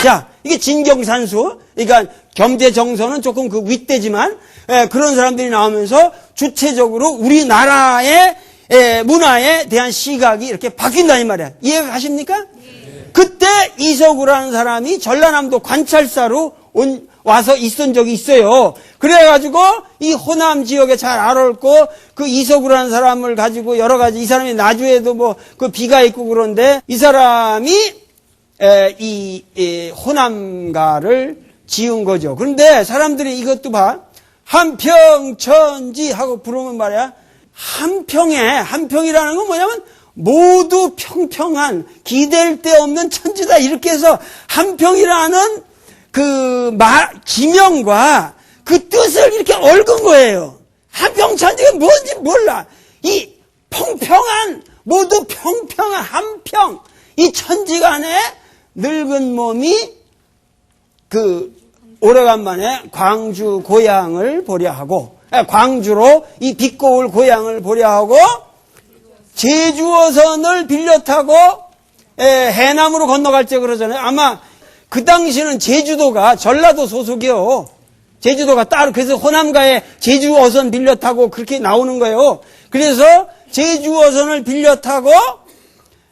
자, 이게 진경산수. 그러니까 겸재정서는 조금 그 윗대지만, 그런 사람들이 나오면서 주체적으로 우리나라의 문화에 대한 시각이 이렇게 바뀐다 이 말이야. 이해가 가십니까? 네. 그때 이석우라는 사람이 전라남도 관찰사로 와서 있은 적이 있어요. 그래가지고 이 호남 지역에 잘 알았고 그 이석우라는 사람을 가지고 여러 가지 이 사람이 나주에도 뭐 그 비가 있고 그런데 이 사람이 이 호남가를 지은 거죠. 그런데 사람들이 이것도 봐. 한평천지 하고 부르면 말이야. 한평이라는 건 뭐냐면 모두 평평한 기댈 데 없는 천지다 이렇게 해서 한평이라는 그 지명과 그 뜻을 이렇게 얽은 거예요. 한평천지가 뭔지 몰라. 이 평평한 모두 평평한 한평 이 천지간에 늙은 몸이 그 오래간만에 광주 고향을 보려 하고 광주로 이 빛고울 고향을 보려 하고 제주어선을 빌려 타고 해남으로 건너갈 때 그러잖아요. 아마 그 당시는 제주도가 전라도 소속이요. 제주도가 따로 그래서 호남가에 제주어선 빌려 타고 그렇게 나오는 거예요. 그래서 제주어선을 빌려 타고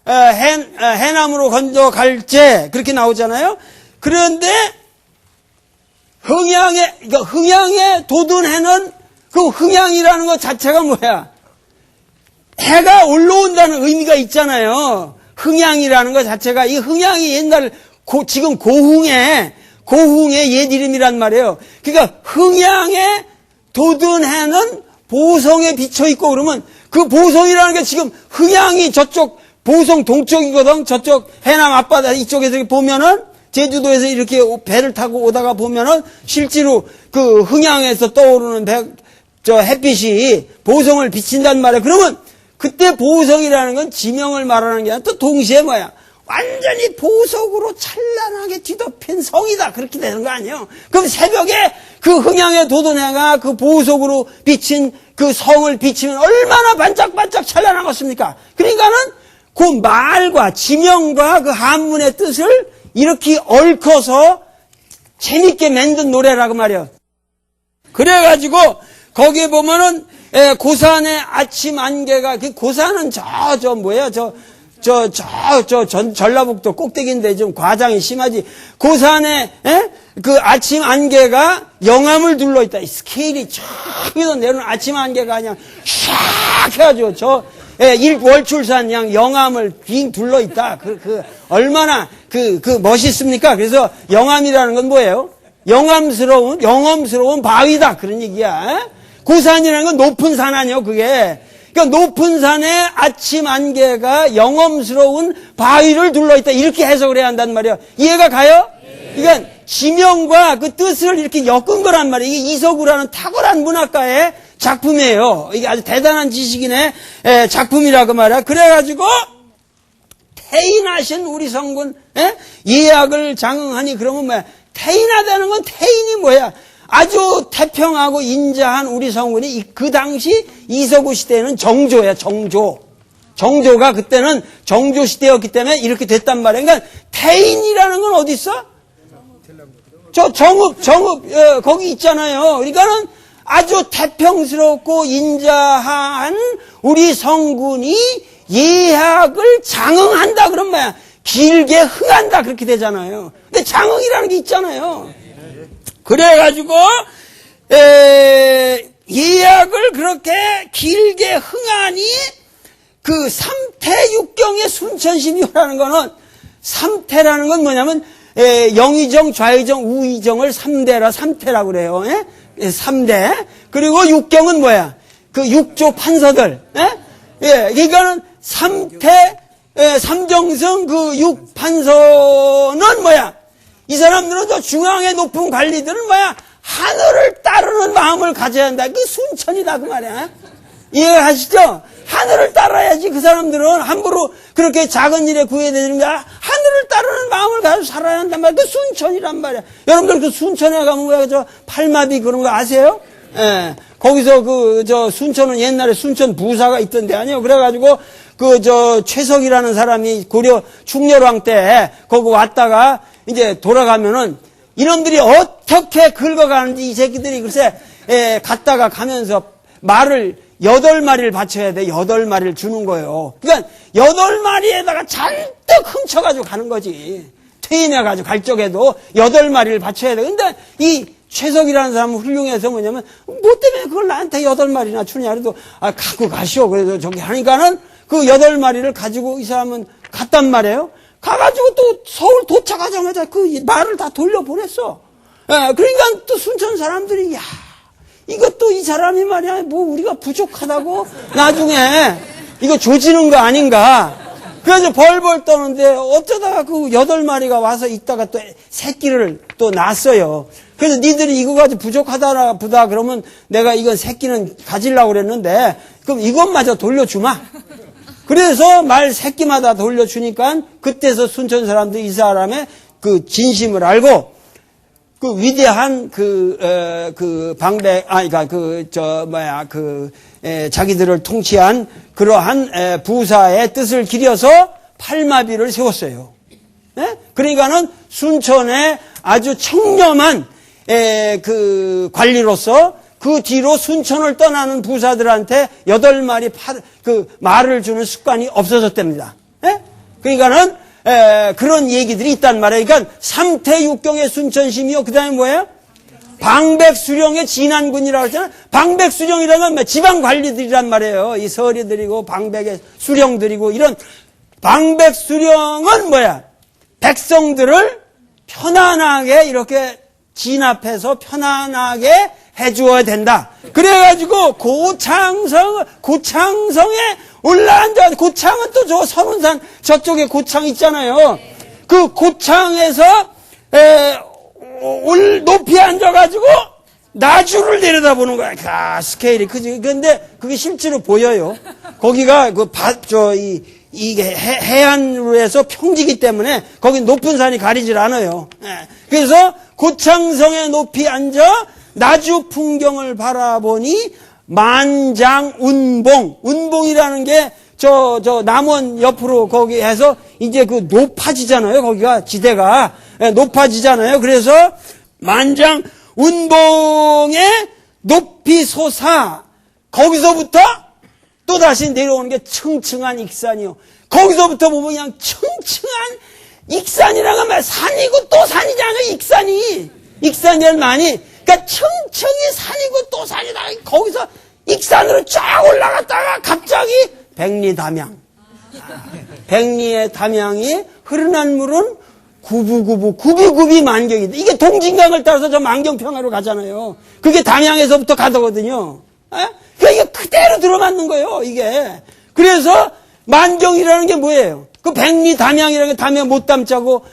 해남으로 건너갈 때 그렇게 나오잖아요. 그런데 흥양에 돋은 해는 그 흥양이라는 것 자체가 뭐야? 해가 올라온다는 의미가 있잖아요. 흥양이라는 것 자체가 이 흥양이 옛날 지금 고흥의 옛 이름이란 말이에요. 그러니까 흥양에 돋은 해는 보성에 비쳐 있고 그러면 그 보성이라는 게 지금 흥양이 저쪽 보성 동쪽이거든. 저쪽 해남 앞바다 이쪽에서 보면은 제주도에서 이렇게 배를 타고 오다가 보면은 실제로 그 흥양에서 떠오르는 햇빛이 보성을 비친단 말이야. 그러면 그때 보성이라는 건 지명을 말하는 게 아니라 또 동시에 뭐야? 완전히 보석으로 찬란하게 뒤덮인 성이다. 그렇게 되는 거 아니에요? 그럼 새벽에 그 흥양에 돋은 해가 그 보석으로 비친 그 성을 비치면 얼마나 반짝반짝 찬란하겠습니까? 그러니까는 그 말과 지명과 그 한문의 뜻을 이렇게 얽어서 재밌게 만든 노래라고 말이에요. 그래가지고 거기에 보면은 고산의 아침 안개가 그 고산은 전라북도 꼭대기인데 좀 과장이 심하지. 고산에 그 아침 안개가 영암을 둘러있다. 이 스케일이 저기서 내려오는 아침 안개가 그냥 샥 해가지고 일월출산 그냥 영암을 빙 둘러있다. 얼마나 멋있습니까? 그래서 영암이라는 건 뭐예요? 영험스러운 바위다. 그런 얘기야. 고산이라는 건 높은 산 아니에요, 그게. 그러니까 높은 산에 아침 안개가 영험스러운 바위를 둘러있다. 이렇게 해석을 해야 한단 말이에요. 이해가 가요? 그러니까 지명과 그 뜻을 이렇게 엮은 거란 말이에요. 이게 이석우라는 탁월한 문학가의 작품이에요. 이게 아주 대단한 지식인의 작품이라고 말이야. 그래가지고 태인하신 우리 성군 예약을 장응하니 그러면 뭐야? 태인하다는 건 태인이 뭐야? 아주 태평하고 인자한 우리 성군이 그 당시 이석우 시대에는 정조야, 정조. 정조가 그때는 정조 시대였기 때문에 이렇게 됐단 말이야. 그러니까 태인이라는 건 어디 있어? 정읍, 거기 있잖아요. 그러니까는 아주 태평스럽고 인자한 우리 성군이 예학을 장응한다 그런 말이야. 길게 흥한다 그렇게 되잖아요. 근데 장응이라는 게 있잖아요. 그래가지고 예약을 그렇게 길게 흥하니 그 삼태육경의 순천신이라는 거는 삼태라는 건 뭐냐면 영의정, 좌의정, 우의정을 삼태라고 그래요. 3대. 그리고 육경은 뭐야? 그 육조 판서들. 그러니까는 삼정성 그 육판서는 뭐야? 이 사람들은 저 중앙의 높은 관리들은 뭐야? 하늘을 따르는 마음을 가져야 한다. 그 순천이다 그 말이야. 이해하시죠? 하늘을 따라야지. 그 사람들은 함부로 그렇게 작은 일에 구애되는 게 아니라 하늘을 따르는 마음을 가지고 살아야 한단 말이야. 그 순천이란 말이야. 여러분들 그 순천에 가면 뭐야? 저 팔마비 그런 거 아세요? 거기서 순천은 옛날에 순천 부사가 있던데 아니요. 그래가지고 최석이라는 사람이 고려 충렬왕 때 거기 왔다가 이제 돌아가면은 이놈들이 어떻게 긁어가는지 이 새끼들이 글쎄 갔다가 가면서 말을 8마리를 바쳐야 돼. 8마리를 주는 거예요. 그러니까 8마리에다가 잔뜩 훔쳐가지고 가는 거지. 퇴임해가지고 갈 적에도 8마리를 바쳐야 돼. 근데 이 최석이라는 사람은 훌륭해서 뭐냐면 뭐 때문에 그걸 나한테 8마리나 주냐 그래도 갖고 가시오. 그래서 저기 하니까는 그 8마리를 가지고 이 사람은 갔단 말이에요. 가가지고 또 서울 도착하자마자 그 말을 다 돌려보냈어. 그러니까 또 순천 사람들이 야 이것도 이 사람이 말이야 뭐 우리가 부족하다고 나중에 이거 조지는 거 아닌가. 그래서 벌벌 떠는데 어쩌다가 그 8마리가 와서 있다가 또 새끼를 또 낳았어요. 그래서 니들이 이거 가지고 부족하다 보다 그러면 내가 이건 새끼는 가지려고 그랬는데 그럼 이것마저 돌려주마. 그래서 말 새끼마다 돌려주니까 그때서 순천 사람들이 이 사람의 그 진심을 알고 그 위대한 자기들을 통치한 그러한 부사의 뜻을 기려서 팔마비를 세웠어요. 네? 그러니까는 순천의 아주 청렴한 그 관리로서 그 뒤로 순천을 떠나는 부사들한테 8마리 그 말을 주는 습관이 없어졌답니다. 예? 그러니까는 그런 얘기들이 있단 말이에요. 그러니까 삼태육경의 순천심이요. 그 다음에 뭐예요? 방백수령의 진안군이라고 했잖아요. 방백수령이라면 지방관리들이란 말이에요. 이 서리들이고 방백의 수령들이고 이런 방백수령은 뭐야? 백성들을 편안하게 이렇게 진압해서 편안하게 해주어야 된다. 그래가지고 고창성에 올라앉아. 고창은 또 저 선운산 저쪽에 고창 있잖아요. 그 고창에서 높이 앉아가지고 나주를 내려다보는 거야. 스케일이 크지. 근데 그게 실제로 보여요. 거기가 이게 해안으로 해서 평지기 때문에 거기 높은 산이 가리질 않아요. 그래서 고창성에 높이 앉아 나주 풍경을 바라보니 만장운봉. 운봉이라는 게 남원 옆으로 거기 해서 이제 그 높아지잖아요. 거기가 지대가 높아지잖아요. 그래서 만장운봉에 높이 솟아 거기서부터 또 다시 내려오는 게 층층한 익산이요. 거기서부터 보면 그냥 층층한 익산이라고 하면 산이고 또 산이잖아요. 익산이란 말이. 그러니까 층층이 산이고 또 산이다. 거기서 익산으로 쫙 올라갔다가 갑자기 백리담양. 백리의 담양이 흐르는 물은 구비구비 만경이다. 이게 동진강을 따라서 저 만경평화로 가잖아요. 그게 담양에서부터 가더거든요. 그러니까 이게 그대로 들어맞는 거예요. 이게. 그래서 만경이라는 게 뭐예요? 그 백리담양이라는 게 담양 못담자고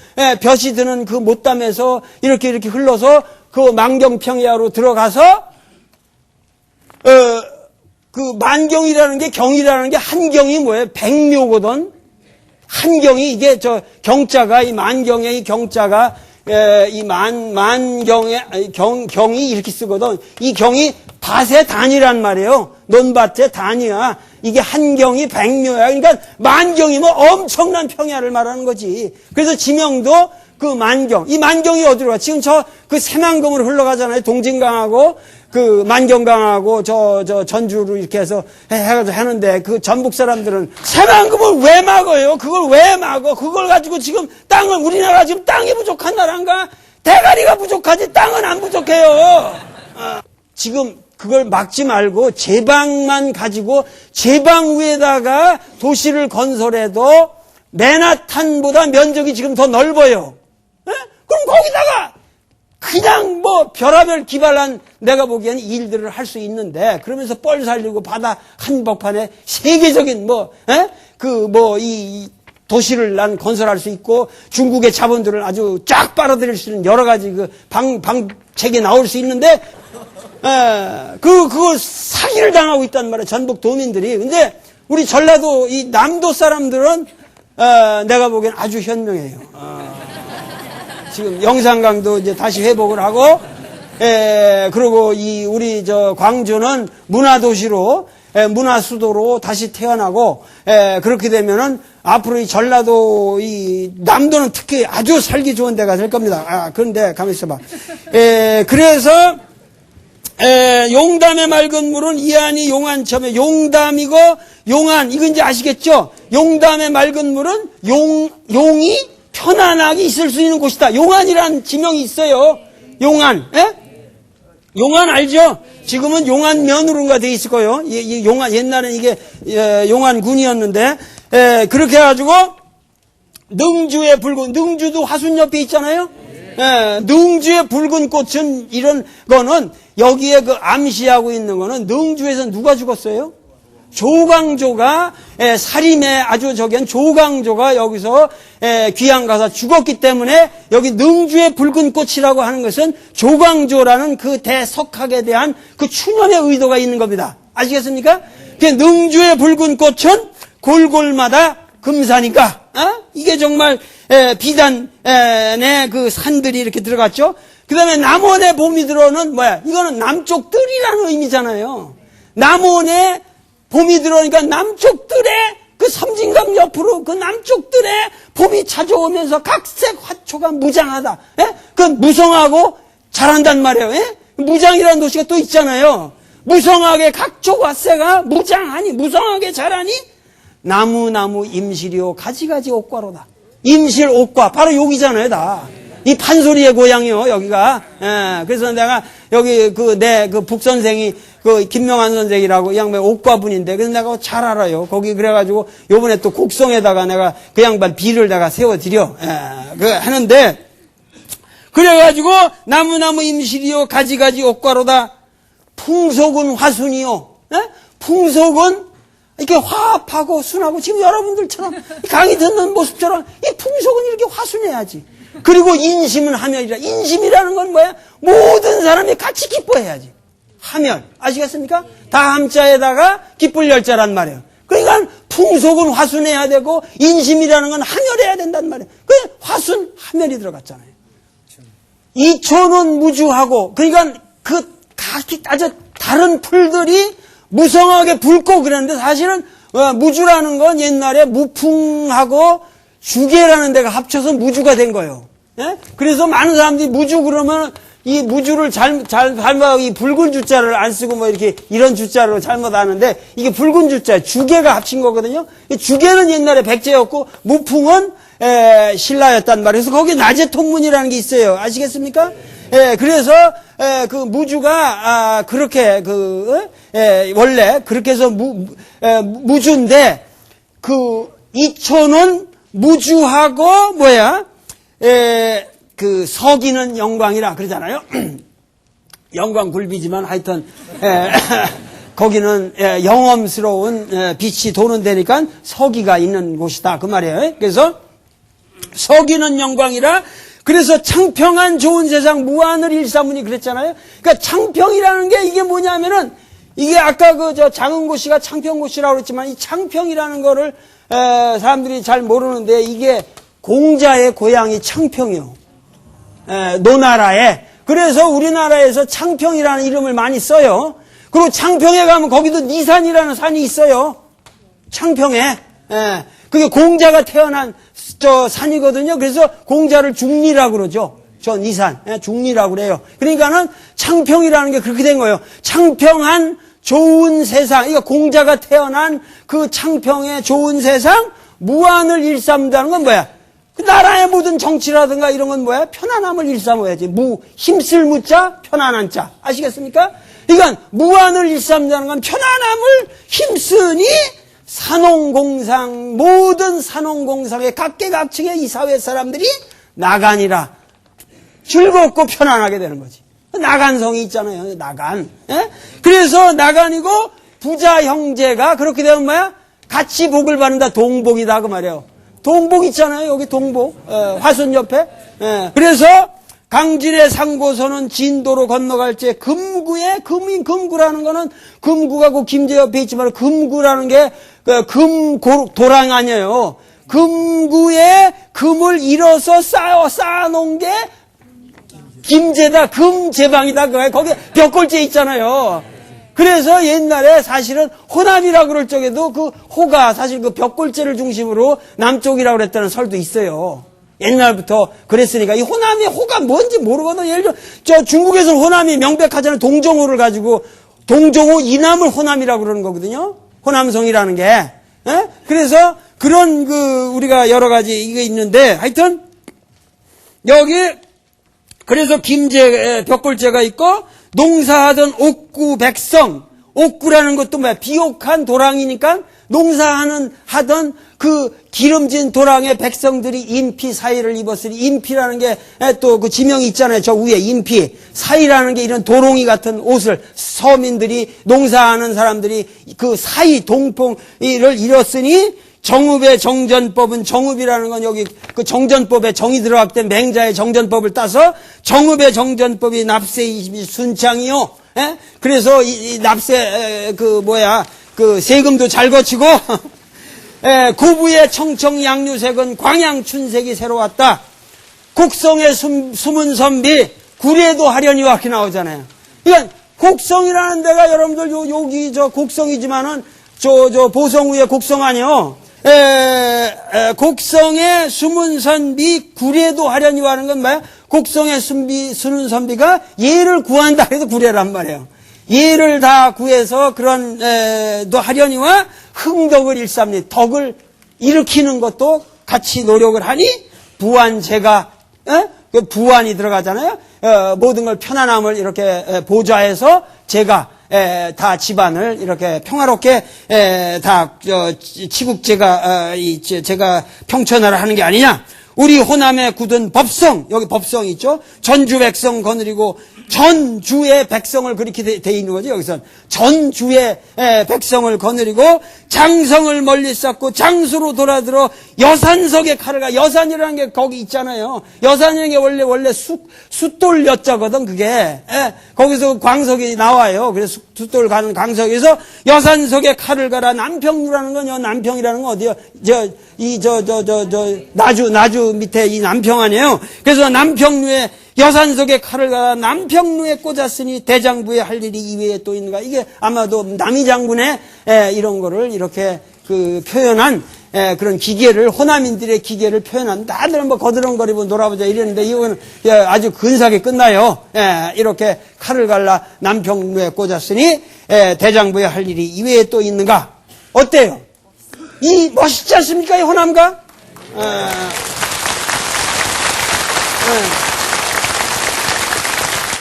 볕이 드는 그 못담에서 이렇게 흘러서 그 만경평야로 들어가서 그 만경이라는 게 경이라는 게 한경이 뭐예요? 백묘거든. 한경이 이게 경자가 이 만경의 이 경자가 이 만경의 경이 이렇게 쓰거든. 이 경이 밭의 단이란 말이에요. 논밭의 단이야. 이게 한경이 백묘야. 그러니까 만경이 뭐 엄청난 평야를 말하는 거지. 그래서 지명도 그 만경. 이 만경이 어디로 가? 지금 그 새만금으로 흘러가잖아요. 동진강하고 그 만경강하고 전주로 이렇게 해서 해가지고 하는데 그 전북 사람들은 새만금을 왜 막어요? 그걸 왜 막어? 그걸 가지고 지금 우리나라 지금 땅이 부족한 나라인가? 대가리가 부족하지 땅은 안 부족해요. 지금 그걸 막지 말고 제방만 가지고 제방 위에다가 도시를 건설해도 맨하탄보다 면적이 지금 더 넓어요. 그럼 거기다가 그냥 뭐 별하별 기발한 내가 보기에는 일들을 할 수 있는데 그러면서 뻘 살리고 바다 한복판에 세계적인 이 도시를 난 건설할 수 있고 중국의 자본들을 아주 쫙 빨아들일 수 있는 여러 가지 그 방책이 나올 수 있는데 그걸 사기를 당하고 있단 말이에요. 전북 도민들이. 근데 우리 전라도 이 남도 사람들은 내가 보기엔 아주 현명해요. 지금 영산강도 이제 다시 회복을 하고, 그리고 우리 광주는 문화도시로, 문화 수도로 다시 태어나고 그렇게 되면은 앞으로 이 전라도 이 남도는 특히 아주 살기 좋은 데가 될 겁니다. 그런데 가만히 있어봐. 그래서 용담의 맑은 물은 이안이 용안처럼 용담이고 용안 이건 이제 아시겠죠? 용담의 맑은 물은 용이 편안하게 있을 수 있는 곳이다. 용안이라는 지명이 있어요. 용안. 용안 알죠? 지금은 용안면으로가 돼 있을 거예요. 용안 옛날엔 이게 용안군이었는데 그렇게 해가지고 능주의 붉은 능주도 화순 옆에 있잖아요. 능주의 붉은 꽃은 이런 거는 여기에 그 암시하고 있는 거는 능주에서 누가 죽었어요? 조광조가 살인에 아주 저기한 조광조가 여기서 귀양 가서 죽었기 때문에 여기 능주의 붉은 꽃이라고 하는 것은 조광조라는 그 대석학에 대한 그 추념의 의도가 있는 겁니다. 아시겠습니까? 능주의 붉은 꽃은 골골마다 금산이니까 이게 정말 비단의 그 산들이 이렇게 들어갔죠. 그 다음에 남원의 봄이 들어오는 뭐야? 이거는 남쪽 뜰이라는 의미잖아요. 남원의 봄이 들어오니까 남쪽들의 그 섬진강 옆으로 그 남쪽들의 봄이 찾아오면서 각색 화초가 무장하다. 그 무성하고 자란단 말이에요. 무장이라는 도시가 또 있잖아요. 무성하게 각종 화새가 무장하니 무성하게 자라니 나무 임실이요 가지가지 옥과로다. 임실 옥과 바로 여기잖아요. 다. 이 판소리의 고향이요 여기가. 그래서 내가 여기 내 북선생이 김명환 선생이라고 이 양반 옥과분인데 그래서 내가 잘 알아요. 거기 그래가지고 요번에 또 곡성에다가 내가 그 양반 비를 내가 세워드려. 하는데 그래가지고 나무 임실이요 가지가지 옥과로다. 풍속은 화순이요. 풍속은 이렇게 화합하고 순하고 지금 여러분들처럼 강의 듣는 모습처럼 이 풍속은 이렇게 화순해야지. 그리고 인심은 하멸이라. 인심이라는 건 뭐야? 모든 사람이 같이 기뻐해야지. 하멸. 아시겠습니까? 다 함자에다가 기쁠 열자란 말이에요. 그러니까 풍속은 화순해야 되고 인심이라는 건 하멸해야 된단 말이에요. 그 화순, 하멸이 들어갔잖아요. 이초는 무주하고 그러니까 그 아주 다른 풀들이 무성하게 붉고 그랬는데 사실은 무주라는 건 옛날에 무풍하고 주계라는 데가 합쳐서 무주가 된 거예요. 그래서 많은 사람들이 무주 그러면 이 무주를 잘못 이 붉은 주자를 안 쓰고 뭐 이렇게 이런 주자로 잘못 아는데 이게 붉은 주자 주계가 합친 거거든요. 주계는 옛날에 백제였고 무풍은 신라였단 말이에요. 그래서 거기 낮의 통문이라는 게 있어요. 아시겠습니까? 그래서 그 무주가 그렇게 원래 그렇게 해서 무주인데 그 이초는 무주하고 뭐야? 그 서기는 영광이라 그러잖아요. 영광 굴비지만 하여튼 거기는 영험스러운 빛이 도는 데니까 서기가 있는 곳이다 그 말이에요. 그래서 서기는 영광이라. 그래서 창평한 좋은 세상 무한을 일사문이 그랬잖아요. 그러니까 창평이라는 게 이게 뭐냐면은 이게 아까 장은고씨가 창평고씨라고 그랬지만 이 창평이라는 거를 사람들이 잘 모르는데 이게 공자의 고향이 창평이요. 노나라에. 그래서 우리나라에서 창평이라는 이름을 많이 써요. 그리고 창평에 가면 거기도 니산이라는 산이 있어요. 창평에. 그게 공자가 태어난 산이거든요. 그래서 공자를 중리라고 그러죠. 저 니산. 중리라고 그래요. 그러니까는 창평이라는 게 그렇게 된 거예요. 창평한 좋은 세상. 그러니까 공자가 태어난 그 창평의 좋은 세상, 무한을 일삼다는 건 뭐야? 그 나라의 모든 정치라든가 이런 건 뭐야? 편안함을 일삼아야지. 힘쓸 무자, 편안한 자. 아시겠습니까? 그러니까 무한을 일삼다는 건 편안함을 힘쓰니 산홍공상, 모든 산홍공상의 각계각층의 이 사회 사람들이 나간이라 즐겁고 편안하게 되는 거지. 나간성이 있잖아요. 나간. 그래서 나간이고 부자 형제가 그렇게 되면 뭐야? 같이 복을 받는다. 동복이다 그 말이에요. 동복 있잖아요. 여기 동복. 화순 옆에. 그래서 강진의 상고서는 진도로 건너갈 때 금구에 금구라는 거는 금구가 그 김제 옆에 있지만 금구라는 게 금도랑 아니에요. 금구에 금을 잃어서 쌓아놓은 게 김제다, 금제방이다. 거기 벽골제 있잖아요. 그래서 옛날에 사실은 호남이라고 그럴 적에도 그 호가 사실 그 벽골제를 중심으로 남쪽이라고 그랬다는 설도 있어요. 옛날부터 그랬으니까 이 호남이 호가 뭔지 모르거든. 예를 들어 저 중국에서는 호남이 명백하잖아요. 동정호를 가지고 동정호 이남을 호남이라고 그러는 거거든요. 호남성이라는 게. 예? 그래서 그런 그 우리가 여러 가지 이게 있는데 하여튼 여기 그래서 김제 벽골제가 있고 농사하던 옥구 백성, 옥구라는 것도 뭐야? 비옥한 도랑이니까 농사하던 그 기름진 도랑의 백성들이 인피 사의를 입었으니 인피라는 게 또 그 지명이 있잖아요. 저 위에 인피 사의라는 게 이런 도롱이 같은 옷을 서민들이 농사하는 사람들이 그 사의 동풍을 잃었으니 정읍의 정전법은 정읍이라는 건 여기 그 정전법에 정이 들어갔기 때문에 맹자의 정전법을 따서 정읍의 정전법이 납세 순창이요. 예? 그래서 이 납세 그 세금도 잘 거치고 예, 고부의 청청양류색은 광양춘색이 새로 왔다. 곡성의 숨은 선비 구례도 하려니와 이렇게 나오잖아요. 그러니까 곡성이라는 데가 여러분들 여기 저 곡성이지만은 저 보성 위에 곡성 아니요. 곡성의 숨은 선비 구례도 하려니와 하는 건 뭐야? 곡성의 숨은 선비가 예를 구한다 해서 구례란 말이에요. 예를 다 구해서 그런 도 하려니와 흥덕을 일삼니 덕을 일으키는 것도 같이 노력을 하니 부안제가 그 부안이 들어가잖아요. 모든 걸 편안함을 이렇게 보좌해서 제가 다 집안을 이렇게 평화롭게 다 치국제가 제가 평천하라 하는 게 아니냐. 우리 호남에 굳은 법성, 여기 법성이 있죠. 전주 백성 거느리고 전주의 백성을 그렇게 돼 있는 거죠. 여기선 전주의 백성을 거느리고 장성을 멀리 쌓고 장수로 돌아들어 여산석의 칼을 가. 여산이라는 게 거기 있잖아요. 여산이라는 게 원래 숫돌 여자거든. 그게 거기서 광석이 나와요. 그래서 숫돌 가는 광석에서 여산석의 칼을 가라. 남평루라는 건요. 남평이라는 건 어디요? 나주 밑에 이 남평 아니에요. 그래서 남평루에 여산석의 칼을 가라. 남평루에 꽂았으니 대장부에 할 일이 이외에 또 있는가. 이게 아마도 남이장군의 이런 거를 이렇게 그 표현한 그런 기계를 호남인들의 기계를 표현한 다들 뭐 거드렁거리고 놀아보자 이랬는데 이거는 아주 근사하게 끝나요. 이렇게 칼을 갈라 남평루에 꽂았으니 대장부에 할 일이 이외에 또 있는가. 어때요? 이 멋있지 않습니까? 이 호남가?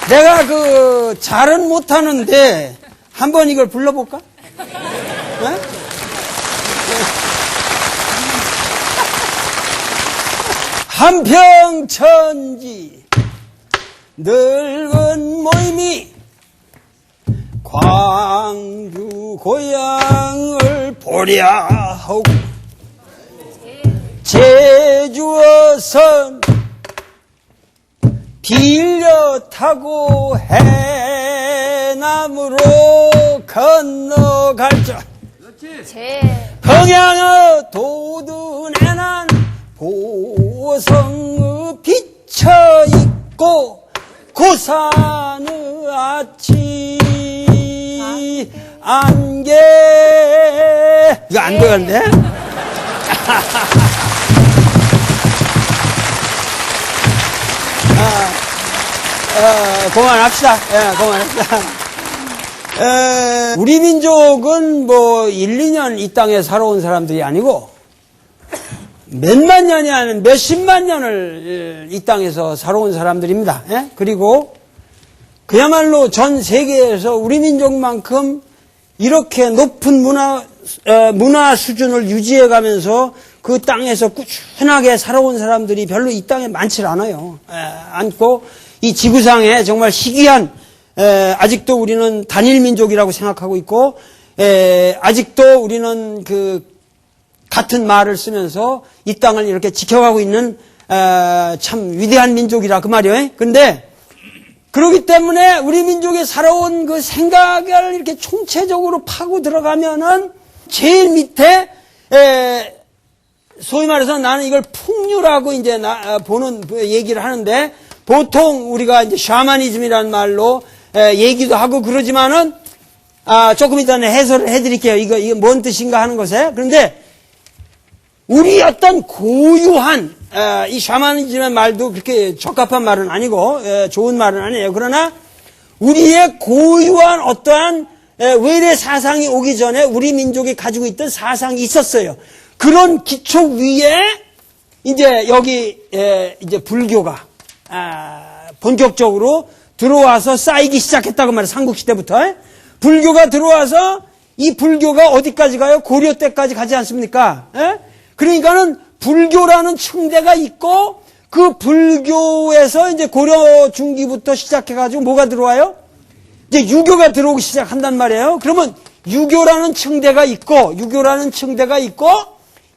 내가 그 잘은 못하는데 한번 이걸 불러볼까? 한평천지 늙은 모임이 광주 고향을 보랴 하고 제주어선 빌려 타고 해남으로 건너갈 줄 평양의 도둔에는 보성의 비쳐있고 고산의 아치 안개 이거 안 되겠네? 그만합시다. 그만합시다. 우리 민족은 뭐 1, 2년 이 땅에 살아온 사람들이 아니고 몇만 년이 아닌 몇십만 년을 이 땅에서 살아온 사람들입니다. 그리고 그야말로 전 세계에서 우리 민족만큼 이렇게 높은 문화 수준을 유지해 가면서 그 땅에서 꾸준하게 살아온 사람들이 별로 이 땅에 많지 않아요. 않고 이 지구상에 정말 희귀한 아직도 우리는 단일 민족이라고 생각하고 있고 아직도 우리는 그 같은 말을 쓰면서 이 땅을 이렇게 지켜가고 있는 참 위대한 민족이라 그 말이에요. 그런데 그렇기 때문에 우리 민족에 살아온 그 생각을 이렇게 총체적으로 파고 들어가면은 제일 밑에 소위 말해서 나는 이걸 풍류라고 이제 보는 얘기를 하는데 보통 우리가 이제 샤머니즘이라는 말로 얘기도 하고 그러지만은 조금 이따 해설을 해드릴게요. 이거 뭔 뜻인가 하는 것에. 그런데 우리 어떤 고유한 이 샤머니즘의 말도 그렇게 적합한 말은 아니고 좋은 말은 아니에요. 그러나 우리의 고유한 어떠한 외래 사상이 오기 전에 우리 민족이 가지고 있던 사상이 있었어요. 그런 기초 위에 이제 여기 이제 불교가 본격적으로 들어와서 쌓이기 시작했다고 말해요. 삼국시대부터. 불교가 들어와서 이 불교가 어디까지 가요? 고려 때까지 가지 않습니까? 그러니까는 불교라는 층대가 있고 그 불교에서 이제 고려 중기부터 시작해가지고 뭐가 들어와요? 이제 유교가 들어오기 시작한단 말이에요. 그러면 유교라는 층대가 있고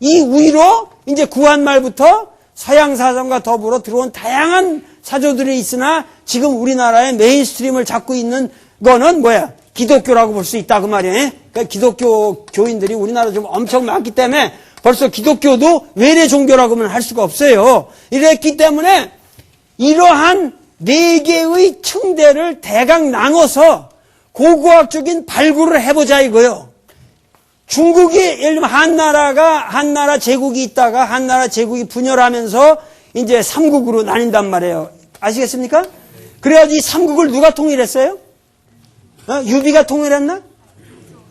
이 위로 이제 구한말부터 서양 사상과 더불어 들어온 다양한 사조들이 있으나 지금 우리나라의 메인스트림을 잡고 있는 거는 뭐야? 기독교라고 볼 수 있다 그 말이에요. 그러니까 기독교 교인들이 우리나라 좀 엄청 많기 때문에 벌써 기독교도 외래 종교라고는 할 수가 없어요. 이랬기 때문에 이러한 네 개의 층대를 대강 나눠서 고고학적인 발굴을 해보자 이거요. 중국이 예를 들면 한나라 제국이 있다가 한나라 제국이 분열하면서 이제 삼국으로 나뉜단 말이에요. 아시겠습니까? 그래가지고 이 삼국을 누가 통일했어요? 유비가 통일했나?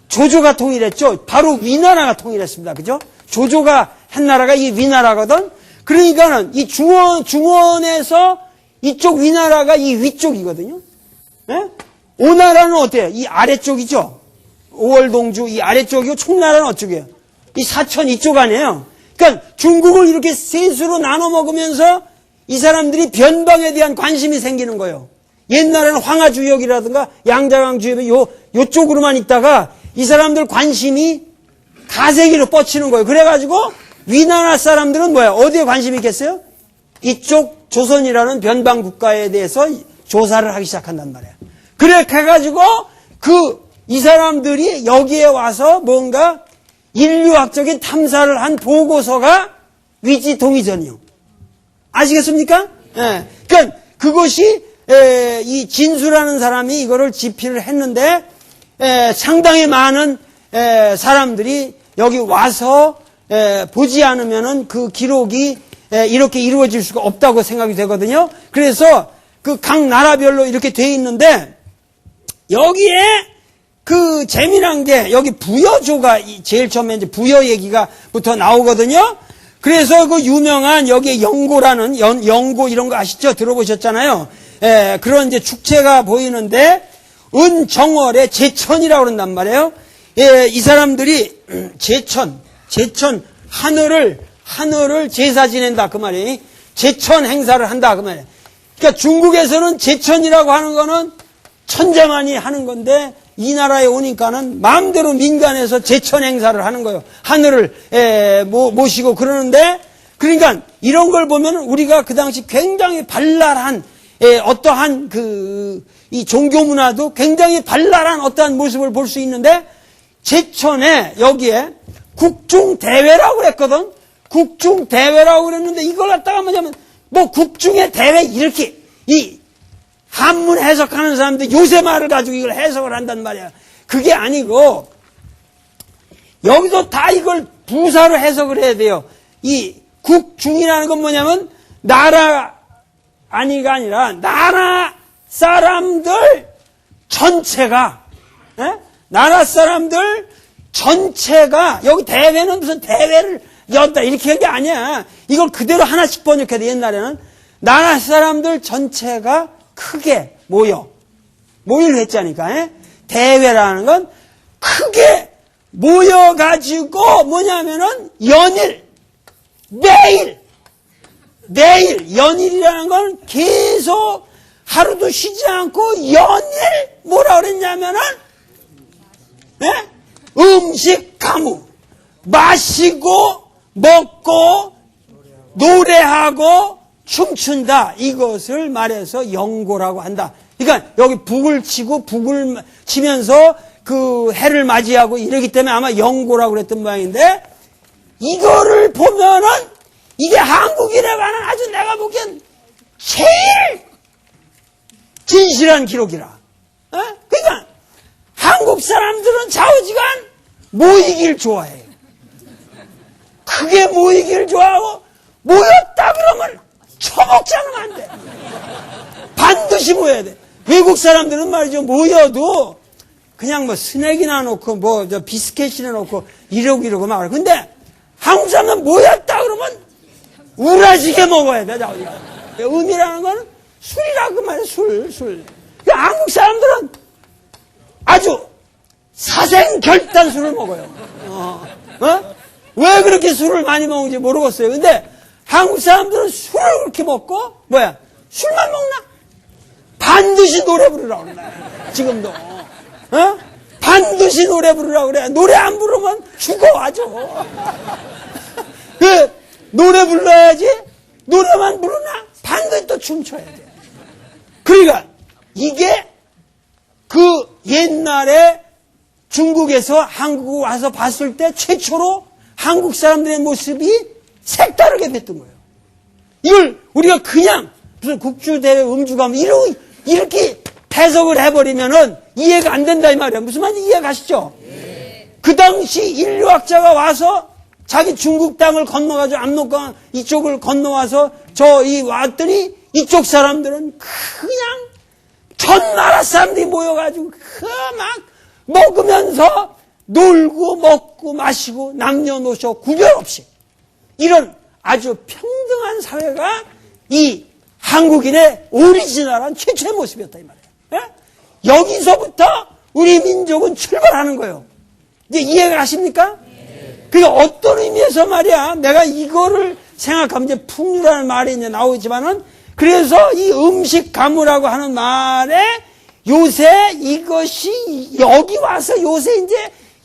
조조가 통일했죠. 바로 위나라가 통일했습니다. 그죠? 조조가 한 나라가 이 위나라거든. 그러니까는 이 중원에서 이쪽 위나라가 이 위쪽이거든요. 오나라는 어때요? 이 아래쪽이죠. 오월동주 이 아래쪽이고 총나라는 어쪽이에요? 이 사천 이쪽 아니에요. 그러니까 중국을 이렇게 셋으로 나눠 먹으면서 이 사람들이 변방에 대한 관심이 생기는 거예요. 옛날에는 황하주역이라든가 양자강주역 요쪽으로만 있다가 이 사람들 관심이 가세기로 뻗치는 거예요. 그래가지고 위나라 사람들은 뭐야? 어디에 관심이 있겠어요? 이쪽 조선이라는 변방 국가에 대해서 조사를 하기 시작한단 말이에요. 그렇게 해가지고 이 사람들이 여기에 와서 뭔가 인류학적인 탐사를 한 보고서가 위지통이전이요. 아시겠습니까? 예. 그러니까 그것이 이 진수라는 사람이 이거를 집필을 했는데 상당히 많은 사람들이 여기 와서 보지 않으면은 그 기록이 이렇게 이루어질 수가 없다고 생각이 되거든요. 그래서 그 각 나라별로 이렇게 돼 있는데 여기에 그 재미난 게 여기 부여조가 제일 처음에 이제 부여 얘기가부터 나오거든요. 그래서 그 유명한 여기에 영고라는 영고 이런 거 아시죠? 들어보셨잖아요. 그런 이제 축제가 보이는데 은정월의 제천이라고 그런단 말이에요. 이 사람들이 제천 하늘을 제사 지낸다 그 말이에요. 제천 행사를 한다 그 말이에요. 그러니까 중국에서는 제천이라고 하는 거는 천자만이 하는 건데 이 나라에 오니까는 마음대로 민간에서 제천 행사를 하는 거예요. 하늘을 모시고 그러는데 그러니까 이런 걸 보면 우리가 그 당시 굉장히 발랄한 어떠한 이 종교 문화도 굉장히 발랄한 어떠한 모습을 볼 수 있는데 제천에 여기에 국중대회라고 그랬거든. 국중대회라고 그랬는데 이걸 갖다가 뭐냐면 뭐 국중의 대회 이렇게 이 한문 해석하는 사람들 요새 말을 가지고 이걸 해석을 한단 말이야. 그게 아니고 여기서 다 이걸 부사로 해석을 해야 돼요. 이 국중이라는 건 뭐냐면 나라 아니라 나라 사람들 전체가 나라 사람들 전체가 여기 대회는 무슨 대회를 였다 이렇게 한 게 아니야. 이걸 그대로 하나씩 번역해야 돼. 옛날에는 나라 사람들 전체가 크게 모이를 했자니까. 대회라는 건 크게 모여가지고 뭐냐면은 매일 연일이라는 건 계속 하루도 쉬지 않고 연일 뭐라 그랬냐면은 음식 가무 마시고 먹고 노래하고 춤춘다 이것을 말해서 영고라고 한다. 그러니까 여기 북을 치면서 그 해를 맞이하고 이러기 때문에 아마 영고라고 그랬던 모양인데 이거를 보면은 이게 한국인에관한 아주 내가 보기엔 제일 진실한 기록이라. 그러니까 한국 사람들은 좌우지간 모이길 좋아해요. 크게 모이길 좋아하고 모였다 그러면 처먹지 않으면 안 돼. 반드시 모여야 돼. 외국 사람들은 말이죠. 모여도 그냥 뭐 스낵이나 놓고 뭐 저 비스켓이나 놓고 이러고 막. 근데 한국 사람은 모였다 그러면 우라지게 먹어야 돼. 음이라는 건 술이라고 말이야. 술. 한국 사람들은 아주 사생결단 술을 먹어요. 왜 그렇게 술을 많이 먹는지 모르겠어요. 근데 한국 사람들은 술을 그렇게 먹고 술만 먹나? 반드시 노래 부르라고 그래. 지금도. 반드시 노래 부르라고 그래. 노래 안 부르면 죽어 아주. 노래 불러야지. 노래만 부르나? 반드시 또 춤춰야 돼. 그러니까 이게 그 옛날에 중국에서 한국 와서 봤을 때 최초로 한국 사람들의 모습이 색다르게 됐던 거예요. 이걸 우리가 그냥 무슨 국주대회 음주가면 이렇게 해석을 해버리면은 이해가 안 된다 이 말이에요. 무슨 말인지 이해가시죠? 그 당시 인류학자가 와서 자기 중국 땅을 건너가지고 압록강 이쪽을 건너와서 왔더니 이쪽 사람들은 그냥 전 나라 사람들이 모여가지고 막 먹으면서 놀고 먹고 마시고 남녀노소 구별 없이 이런 아주 평등한 사회가 이 한국인의 오리지널한 최초의 모습이었다 이 말이에요. 예? 여기서부터 우리 민족은 출발하는 거예요. 이제 이해가 가십니까? 그러니까 어떤 의미에서 말이야 내가 이거를 생각하면 이제 풍류라는 말이 이제 나오지만은 그래서 이 음식 가무라고 하는 말에 요새 이것이 여기 와서 요새 이제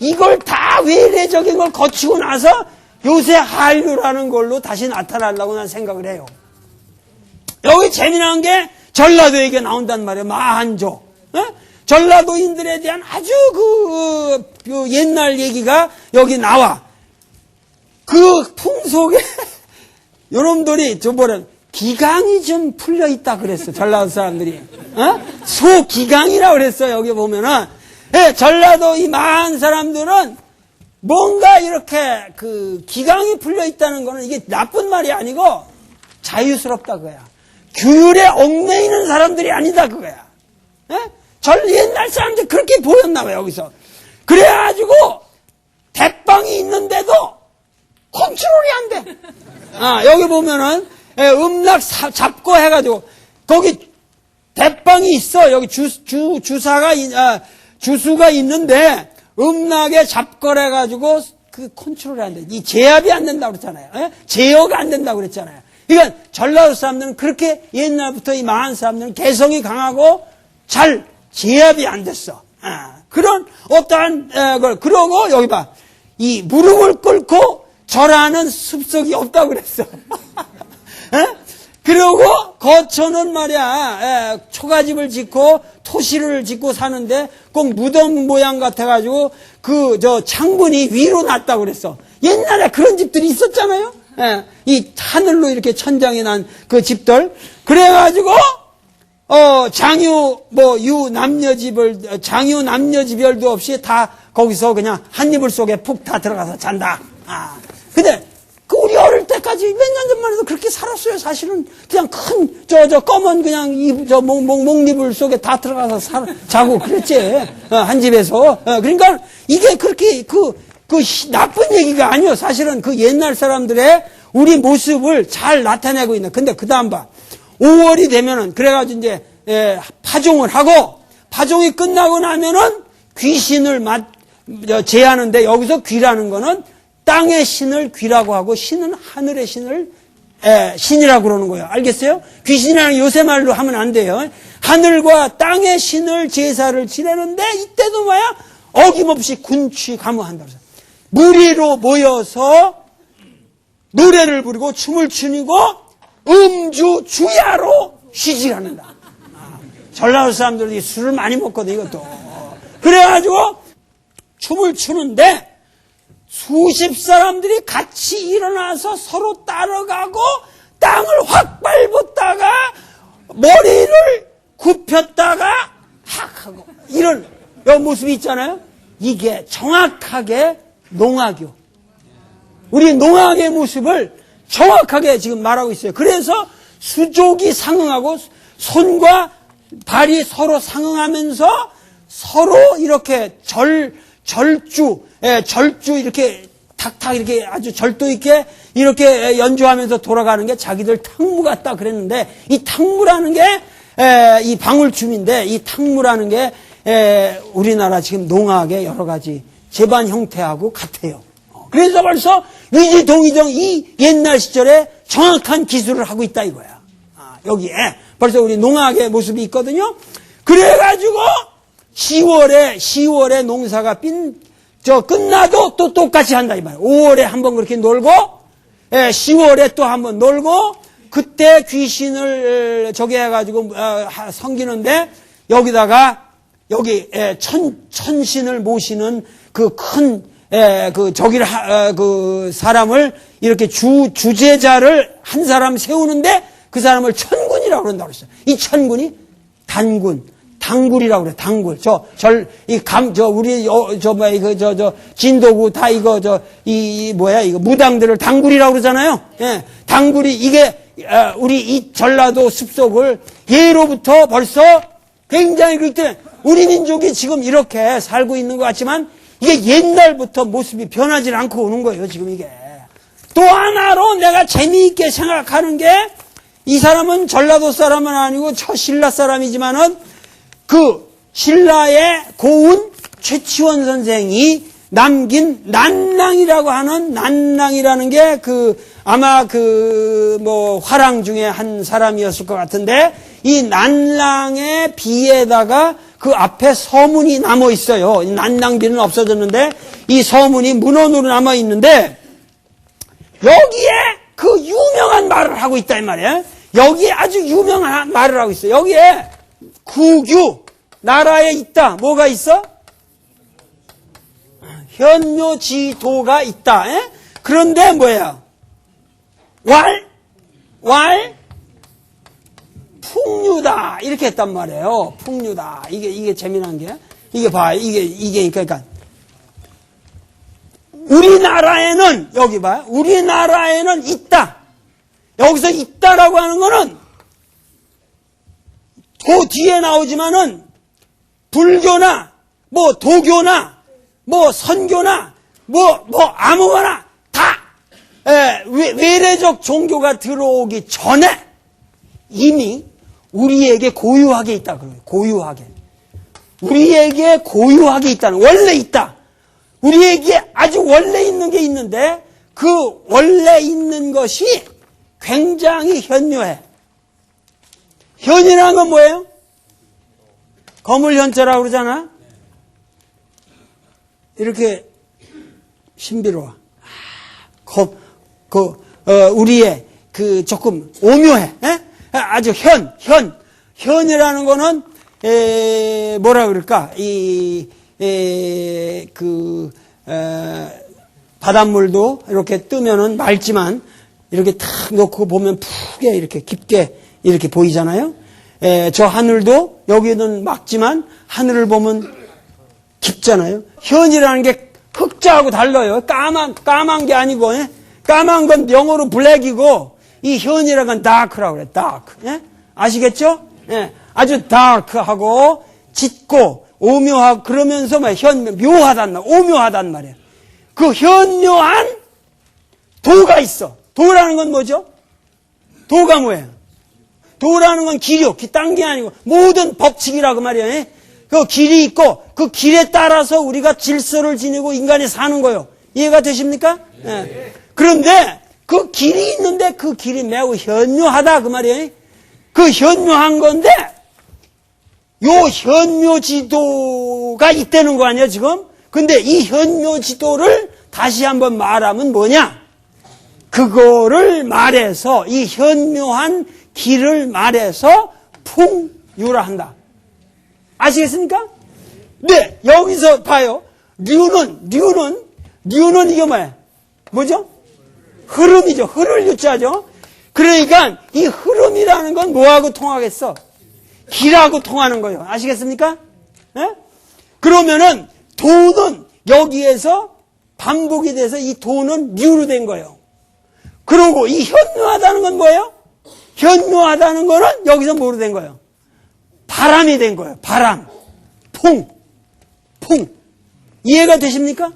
이걸 다 외래적인 걸 거치고 나서 요새 한류라는 걸로 다시 나타나려고 난 생각을 해요. 여기 재미난 게 전라도 얘기가 나온단 말이에요. 마한조. 전라도인들에 대한 아주 그 옛날 얘기가 여기 나와. 그 풍속에 여러분들이 저번에 기강이 좀 풀려 있다 그랬어. 전라도 사람들이. 소기강이라고 그랬어. 여기 보면은. 예, 전라도 이 많은 사람들은 뭔가 이렇게 그 기강이 풀려 있다는 거는 이게 나쁜 말이 아니고 자유스럽다 그거야. 규율에 얽매이는 사람들이 아니다 그거야. 예? 옛날 사람들 그렇게 보였나 봐요 여기서. 그래가지고 대빵이 있는데도 컨트롤이 안 돼. 여기 보면은 음락 잡고 해가지고 거기 대빵이 있어. 여기 주수가 있는데 음락에 잡거래가지고 그 컨트롤이 안 돼. 이 제압이 안 된다고 그랬잖아요. 제어가 안 된다고 그랬잖아요. 그러니까 전라도 사람들은 그렇게 옛날부터 이 많은 사람들은 개성이 강하고 잘 제압이 안 됐어. 그런 어떠한 걸 그러고 여기 봐. 이 무릎을 꿇고 절하는 습속이 없다고 그랬어. 그리고 거처는 말이야 초가집을 짓고 토시를 짓고 사는데 꼭 무덤 모양 같아가지고 창문이 위로 났다고 그랬어. 옛날에 그런 집들이 있었잖아요. 이 하늘로 이렇게 천장이 난 그 집들. 그래가지고 장유 남녀지별도 없이 다 거기서 그냥 한 이불 속에 푹 다 들어가서 잔다. 근데 우리 어릴 때까지 몇 년 전만 해도 그렇게 살았어요. 사실은 그냥 큰 검은 그냥 목이불 속에 다 들어가서 자고 그랬지. 한 집에서. 그러니까 이게 그렇게 나쁜 얘기가 아니요. 사실은 그 옛날 사람들의 우리 모습을 잘 나타내고 있는. 근데 그 다음 봐. 5월이 되면은 그래가지고 이제 파종을 하고 파종이 끝나고 나면은 귀신을 제하는데 여기서 귀라는 거는 땅의 신을 귀라고 하고 신은 하늘의 신을 신이라고 그러는 거예요. 알겠어요? 귀신이라는 요새 말로 하면 안 돼요. 하늘과 땅의 신을 제사를 지내는데 이때도 뭐야? 어김없이 군취 가무한다고 해서 무리로 모여서 노래를 부르고 춤을 추고 음주 주야로 시질하는다. 전라도 사람들이 술을 많이 먹거든 이것도. 그래가지고 춤을 추는데 수십 사람들이 같이 일어나서 서로 따라가고 땅을 확 밟았다가 머리를 굽혔다가 확 하고 이런 여기 모습이 있잖아요. 이게 정확하게 농악이요. 우리 농악의 모습을 정확하게 지금 말하고 있어요. 그래서 수족이 상응하고 손과 발이 서로 상응하면서 서로 이렇게 절주 이렇게 탁탁 이렇게 아주 절도 있게 이렇게 연주하면서 돌아가는 게 자기들 탕무 같다 그랬는데, 이 탕무라는 게 이 방울춤인데, 이 탕무라는 게 우리나라 지금 농악의 여러 가지 제반 형태하고 같아요. 그래서 벌써 위지 동의정 이 옛날 시절에 정확한 기술을 하고 있다 이거야. 여기에 벌써 우리 농악의 모습이 있거든요. 그래가지고 10월에 농사가 끝나도 또 똑같이 한다 이 말이야. 5월에 한번 그렇게 놀고, 10월에 또 한번 놀고, 그때 귀신을 저기 해가지고 섬기는데, 여기다가 여기 천신을 모시는 그 큰 그 사람을 이렇게 주제자를 한 사람 세우는데, 그 사람을 천군이라고 그런다고 그랬어요. 이 천군이 당굴이라고 그래, 당굴. 진도구 다 이거, 이거 무당들을 당굴이라고 그러잖아요. 예. 당굴이, 이게, 우리 이 전라도 숲속을 예로부터 벌써 굉장히 그럴 때, 우리 민족이 지금 이렇게 살고 있는 것 같지만, 이게 옛날부터 모습이 변하지 않고 오는 거예요, 지금 이게. 또 하나로 내가 재미있게 생각하는 게, 이 사람은 전라도 사람은 아니고 신라 사람이지만은 그 신라의 고운 최치원 선생이 남긴 난랑이라는 게 아마 화랑 중에 한 사람이었을 것 같은데, 이 난랑의 비에다가 그 앞에 서문이 남아 있어요. 난랑비는 없어졌는데 이 서문이 문헌으로 남아 있는데, 여기에 그 유명한 말을 하고 있다 이 말이에요. 여기에 아주 유명한 말을 하고 있어요. 여기에 국유, 나라에 있다. 뭐가 있어? 현묘지도가 있다. 에? 그런데 뭐야? 풍류다. 이렇게 했단 말이에요. 풍류다. 이게 재미난 게. 이게 봐. 그러니까. 우리나라에는, 여기 봐요. 우리나라에는 있다. 여기서 있다라고 하는 거는 그 뒤에 나오지만은 불교나 도교나 선교나 아무거나 다 외래적 종교가 들어오기 전에 이미 우리에게 고유하게 있다 그래요. 고유하게. 우리에게 고유하게 있다는, 원래 있다. 우리에게 아주 원래 있는 게 있는데, 그 원래 있는 것이 굉장히 현묘해. 현이라는 건 뭐예요? 거물현자라고 그러잖아? 이렇게 신비로워. 우리의 조금 오묘해. 에? 아주 현이라는 거는, 뭐라 그럴까? 바닷물도 이렇게 뜨면은 맑지만, 이렇게 탁 놓고 보면 푹게 이렇게 깊게 이렇게 보이잖아요. 저 하늘도 여기는 맑지만 하늘을 보면 깊잖아요. 현이라는 게 흑자하고 달라요. 까만 게 아니고, 까만 건 영어로 블랙이고, 이 현이라는 건 다크라고 그래. 다크. 아시겠죠? 아주 다크하고 짙고 오묘하고 그러면서 묘하단 말, 오묘하단 말이에요. 그 현묘한 도가 있어. 도라는 건 뭐죠? 도가 뭐예요? 도라는 건 길이요. 딴 게 아니고 모든 법칙이라고 말이에요. 그 길이 있고 그 길에 따라서 우리가 질서를 지니고 인간이 사는 거예요. 이해가 되십니까? 네. 그런데 그 길이 있는데 그 길이 매우 현묘하다 그 말이에요. 그 현묘한 건데 요 현묘지도가 있다는 거 아니야 지금? 근데 이 현묘지도를 다시 한번 말하면 뭐냐? 그거를 말해서 이 현묘한 길을 말해서 풍유라 한다. 아시겠습니까? 네, 여기서 봐요. 류는 이게 뭐야? 뭐죠? 흐름이죠. 흐를 유자죠. 그러니까 이 흐름이라는 건 뭐하고 통하겠어? 길하고 통하는 거예요. 아시겠습니까? 네? 그러면은 도는 여기에서 반복이 돼서 이 도는 류로 된 거예요. 그리고 이 현묘하다는 건 뭐예요? 현묘하다는 거는 여기서 뭐로 된 거예요? 바람이 된 거예요. 바람. 풍. 이해가 되십니까?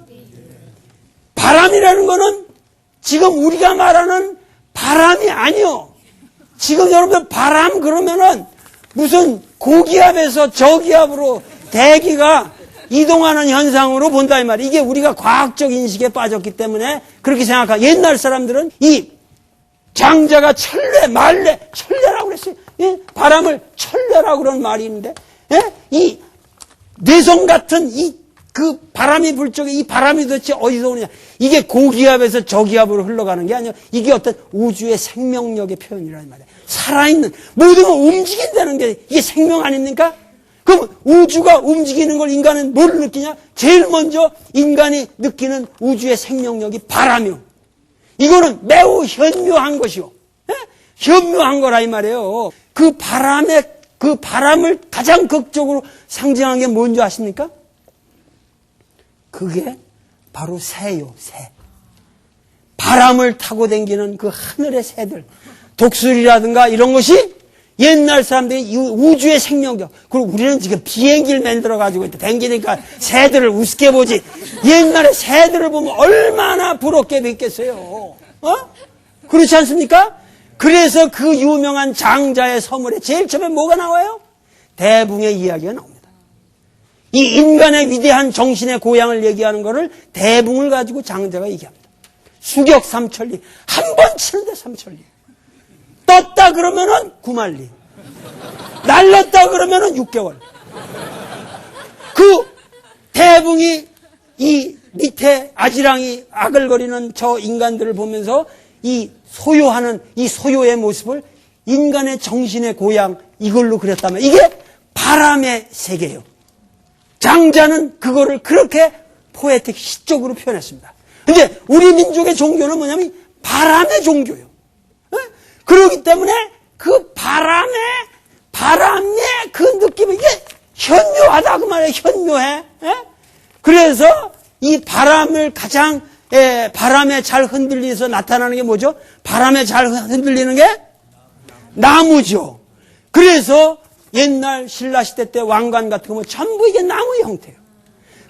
바람이라는 거는 지금 우리가 말하는 바람이 아니요. 지금 여러분들 바람 그러면은 무슨 고기압에서 저기압으로 대기가 이동하는 현상으로 본다 이 말이에요. 이게 우리가 과학적 인식에 빠졌기 때문에 그렇게 생각하고, 옛날 사람들은 이 장자가 천례라고 그랬어요. 예? 바람을 천례라고 그런 말이 있는데, 예? 이 뇌성 같은 그 바람이 불 적에 이 바람이 도대체 어디서 오느냐. 이게 고기압에서 저기압으로 흘러가는 게 아니라 이게 어떤 우주의 생명력의 표현이란 말이에요. 살아있는, 모든 걸 움직인다는 게 이게 생명 아닙니까? 그럼 우주가 움직이는 걸 인간은 뭘 느끼냐? 제일 먼저 인간이 느끼는 우주의 생명력이 바람이요. 이거는 매우 현묘한 것이요. 예? 현묘한 거라 이 말이에요. 그 바람을 가장 극적으로 상징하는 게 뭔지 아십니까? 그게 바로 새요, 새. 바람을 타고 다니는 그 하늘의 새들. 독수리라든가 이런 것이 옛날 사람들이 이 우주의 생명력. 그리고 우리는 지금 비행기를 만들어가지고 다니니까 새들을 우습게 보지. 옛날에 새들을 보면 얼마나 부럽게 뵙겠어요. 그렇지 않습니까? 그래서 그 유명한 장자의 서물에 제일 처음에 뭐가 나와요? 대붕의 이야기가 나옵니다. 이 인간의 위대한 정신의 고향을 얘기하는 것을 대붕을 가지고 장자가 얘기합니다. 수격 3천리. 한 번 치는데 3천리. 떴다 그러면은 9만리. 날렸다 그러면은 6개월. 그 대붕이 이 밑에 아지랑이 아글거리는 저 인간들을 보면서 이 소요하는 이 소요의 모습을 인간의 정신의 고향 이걸로 그렸다면 이게 바람의 세계예요. 장자는 그거를 그렇게 포에틱 시적으로 표현했습니다. 근데 우리 민족의 종교는 뭐냐면 바람의 종교예요. 그렇기 때문에 그 바람의 그 느낌이 이게 현묘하다 그 말이에요. 현묘해. 그래서 이 바람을 가장 바람에 잘 흔들려서 나타나는 게 뭐죠? 바람에 잘 흔들리는 게 나무죠. 그래서 옛날 신라시대 때 왕관 같은 거 전부 이게 나무 형태예요.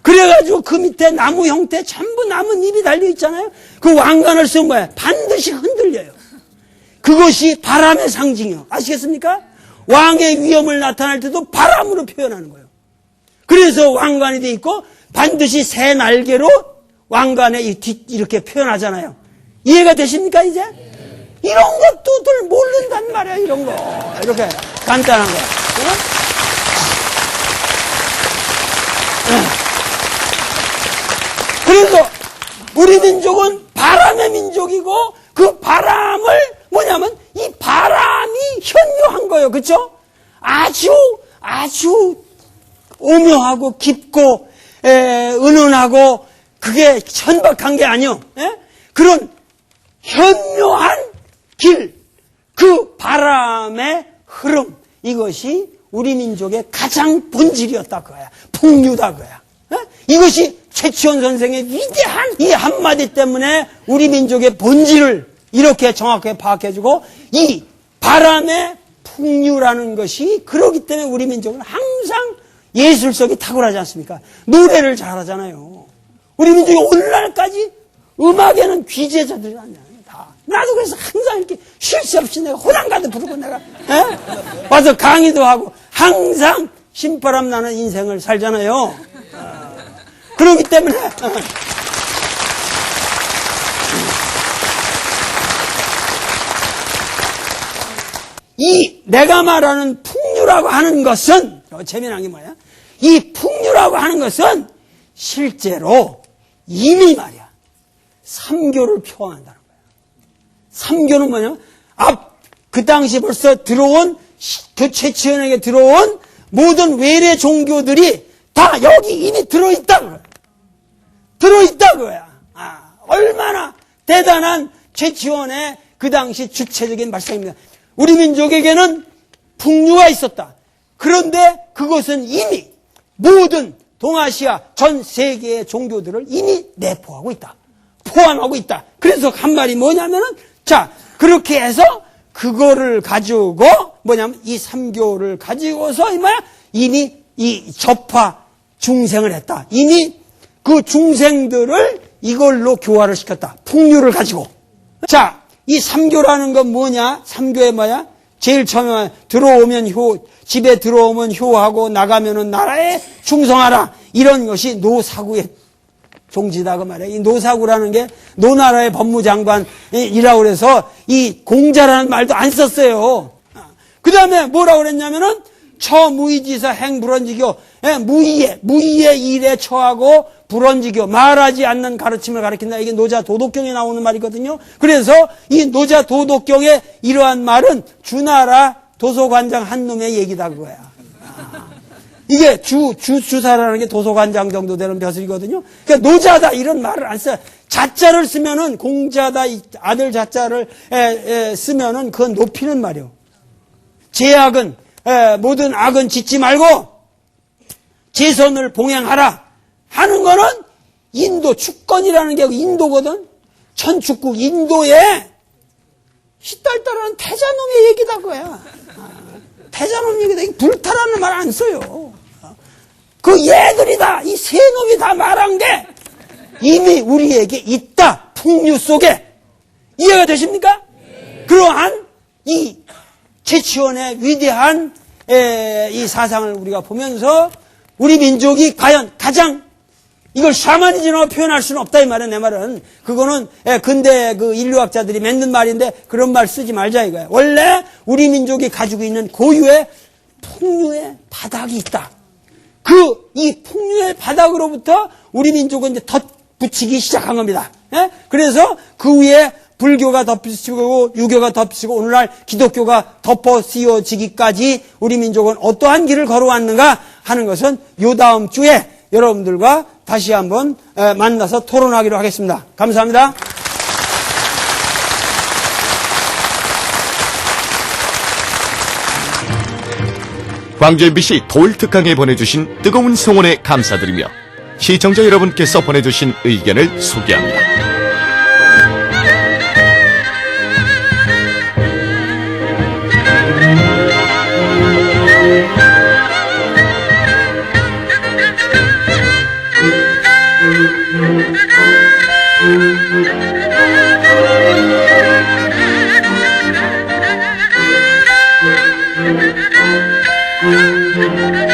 그래가지고 그 밑에 나무 형태 전부 나뭇잎이 달려있잖아요. 그 왕관을 쓰면 뭐예요? 반드시 흔들려요. 그것이 바람의 상징이요. 아시겠습니까? 왕의 위엄을 나타낼 때도 바람으로 표현하는 거예요. 그래서 왕관이 돼 있고 반드시 새 날개로 왕관에 이렇게 표현하잖아요. 이해가 되십니까 이제? 이런 것도들 모른단 말이야. 이런 거 이렇게 간단한 거. 그래서 우리 민족은 바람의 민족이고 그 바람을 뭐냐면 이 바람이 현묘한 거예요. 그렇죠? 아주 오묘하고 깊고 은은하고 그게 천박한 게 아니요. 그런 현묘한 길, 그 바람의 흐름, 이것이 우리 민족의 가장 본질이었다 그거야. 풍류다 그거야. 이것이 최치원 선생의 위대한 이 한마디 때문에 우리 민족의 본질을 이렇게 정확하게 파악해주고 이 바람의 풍류라는 것이 그렇기 때문에 우리 민족은 항상 예술성이 탁월하지 않습니까? 노래를 잘하잖아요. 우리 민족이 오늘날까지 음악에는 귀재자들이 아니야. 다. 나도 그래서 항상 이렇게 쉴 새 없이 내가 호랑가도 부르고 내가 와서 강의도 하고 항상 신바람 나는 인생을 살잖아요. 그렇기 때문에 이 내가 말하는 풍류라고 하는 것은 재미난 게 뭐야? 이 풍류라고 하는 것은 실제로 이미 말이야 삼교를 표방한다는 거야. 삼교는 뭐냐? 그 당시 벌써 들어온 그 최치원에게 들어온 모든 외래 종교들이 다 여기 이미 들어있다 그래. 들어있다 그거야. 얼마나 대단한 최치원의 그 당시 주체적인 발상입니다. 우리 민족에게는 풍류가 있었다. 그런데 그것은 이미 모든 동아시아 전 세계의 종교들을 이미 내포하고 있다. 포함하고 있다. 그래서 한 말이 뭐냐면은, 자, 그렇게 해서 그거를 가지고 뭐냐면 이 삼교를 가지고서 이미 이 접화 중생을 했다. 이미 그 중생들을 이걸로 교화를 시켰다. 풍류를 가지고. 자, 이 삼교라는 건 뭐냐? 삼교에 뭐야? 제일 처음에 집에 들어오면 효하고 나가면은 나라에 충성하라. 이런 것이 노사구의 종지다 그 말이야. 이 노사구라는 게 노나라의 법무장관이라고 그래서 이 공자라는 말도 안 썼어요. 그 다음에 뭐라고 그랬냐면은 처무의지사 행불언지교, 무의의 일에 처하고 불언지교, 말하지 않는 가르침을 가르친다. 이게 노자 도덕경에 나오는 말이거든요. 그래서 이 노자 도덕경의 이러한 말은 주나라 도서관장 한 놈의 얘기다 그거야. 이게 주사라는 게 도서관장 정도 되는 벼슬이거든요. 그러니까 노자다 이런 말을 안 써요. 자자를 쓰면은 공자다 아들 자자를 쓰면은 그건 높이는 말이요. 제약은 모든 악은 짓지 말고 제선을 봉행하라 하는 거는 인도 축건이라는 게 인도거든. 천축국 인도에 시딸딸하는 태자놈의 얘기다 그거야. 태자놈 얘기다. 불타라는 말 안 써요. 그 얘들이다. 이 세 놈이 다 말한 게 이미 우리에게 있다. 풍류 속에. 이해가 되십니까? 그러한 이 최치원의 위대한 이 사상을 우리가 보면서 우리 민족이 과연 가장 이걸 샤머니즘으로 표현할 수는 없다 이 말은 내 말은 그거는 근대 그 인류학자들이 맺는 말인데 그런 말 쓰지 말자 이거야. 원래 우리 민족이 가지고 있는 고유의 풍류의 바닥이 있다. 이 풍류의 바닥으로부터 우리 민족은 이제 덧붙이기 시작한 겁니다. 그래서 그 위에 불교가 덮으시고 유교가 덮으시고 오늘날 기독교가 덮어 씌워지기까지 우리 민족은 어떠한 길을 걸어왔는가 하는 것은 요 다음 주에 여러분들과 다시 한번 만나서 토론하기로 하겠습니다. 감사합니다. 광주 MBC 돌 특강에 보내주신 뜨거운 성원에 감사드리며 시청자 여러분께서 보내주신 의견을 소개합니다. Thank you.